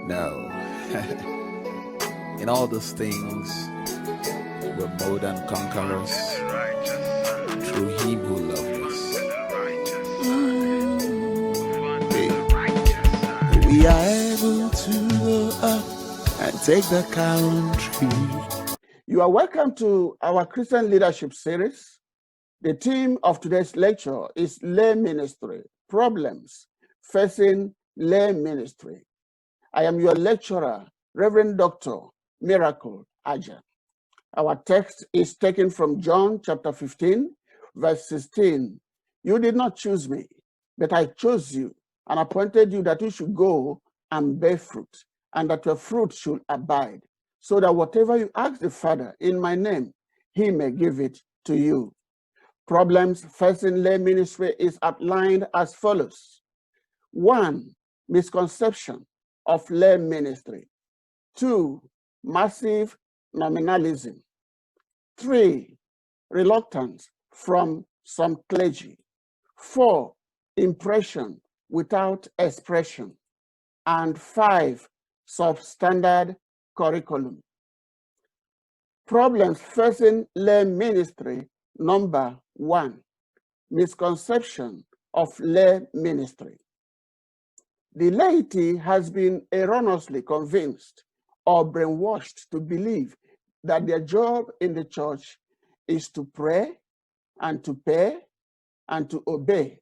No. In all those things, we're more than conquerors through Him who loved us. Hey. We are able to go up and take the country. You are welcome to our Christian Leadership Series. The theme of today's lecture is Lay Ministry, Problems Facing Lay Ministry. I am your lecturer, Reverend Dr. Miracle Ajah. Our text is taken from John chapter 15, verse 16. You did not choose me, but I chose you and appointed you that you should go and bear fruit, and that your fruit should abide, so that whatever you ask the Father in my name, he may give it to you. Problems facing lay ministry is outlined as follows. 1. Misconception of lay ministry. 2. Massive nominalism. 3. Reluctance from some clergy. 4. Impression without expression. And 5. Substandard Curriculum. Problems facing lay ministry. Number 1. Misconception of lay ministry. The laity has been erroneously convinced or brainwashed to believe that their job in the church is to pray and to pay and to obey,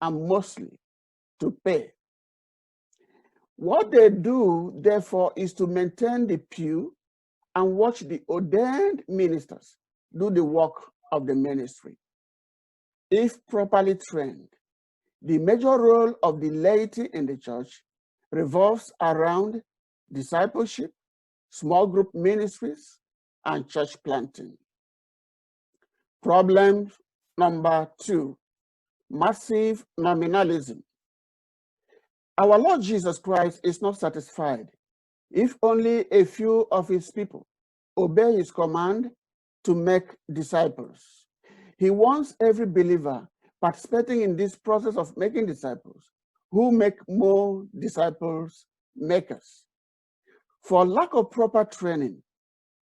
and mostly to pay. What they do, therefore, is to maintain the pew and watch the ordained ministers do the work of the ministry. If properly trained, the major role of the laity in the church revolves around discipleship, small group ministries, and church planting. Problem number 2, massive nominalism. Our Lord Jesus Christ is not satisfied if only a few of his people obey his command to make disciples. He wants every believer participating in this process of making disciples who make more disciples makers. For lack of proper training,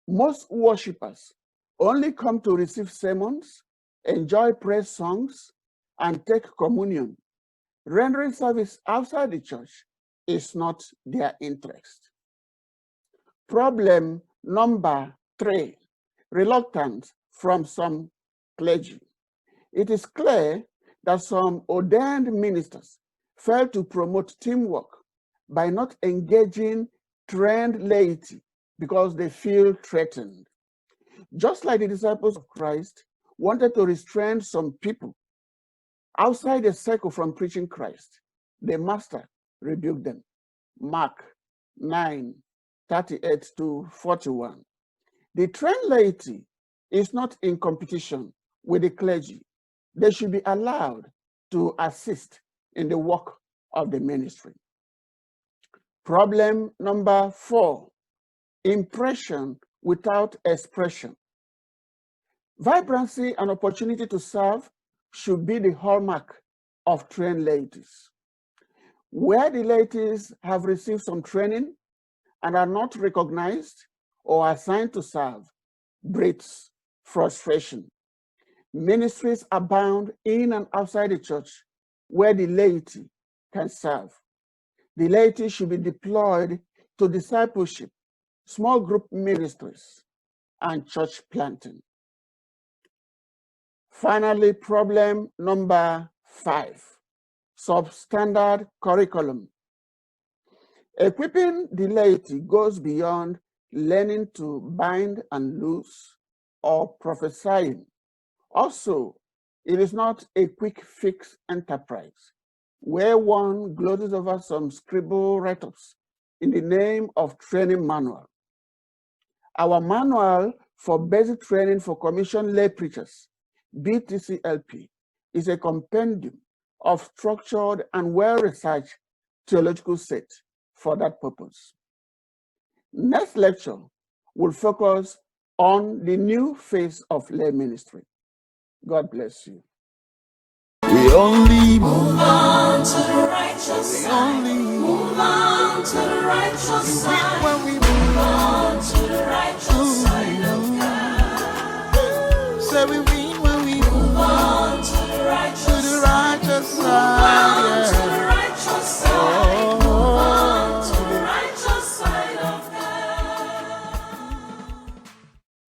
most worshippers only come to receive sermons, enjoy praise songs, and take communion. Rendering service outside the church is not their interest. Problem number 3, reluctance from some clergy. It is clear that some ordained ministers fail to promote teamwork by not engaging trained laity because they feel threatened. Just like the disciples of Christ wanted to restrain some people outside the circle from preaching Christ, the master rebuked them. Mark 9:38-41. The trained laity is not in competition with the clergy. They should be allowed to assist in the work of the ministry. Problem number 4, impression without expression. Vibrancy and opportunity to serve should be the hallmark of trained laities. Where the laities have received some training and are not recognized or assigned to serve, breeds frustration. Ministries abound in and outside the church where the laity can serve. The laity should be deployed to discipleship, small group ministries, and church planting. Finally, problem number 5, substandard curriculum. Equipping the laity goes beyond learning to bind and loose or prophesying. Also, it is not a quick fix enterprise where one glosses over some scribble write-ups in the name of training manual. Our manual for basic training for commissioned lay preachers, BTCLP, is a compendium of structured and well-researched theological set for that purpose. Next lecture will focus on the new phase of lay ministry. God bless you. We only Move on to the righteous side. only Move on to the righteous side. When we move on to the righteous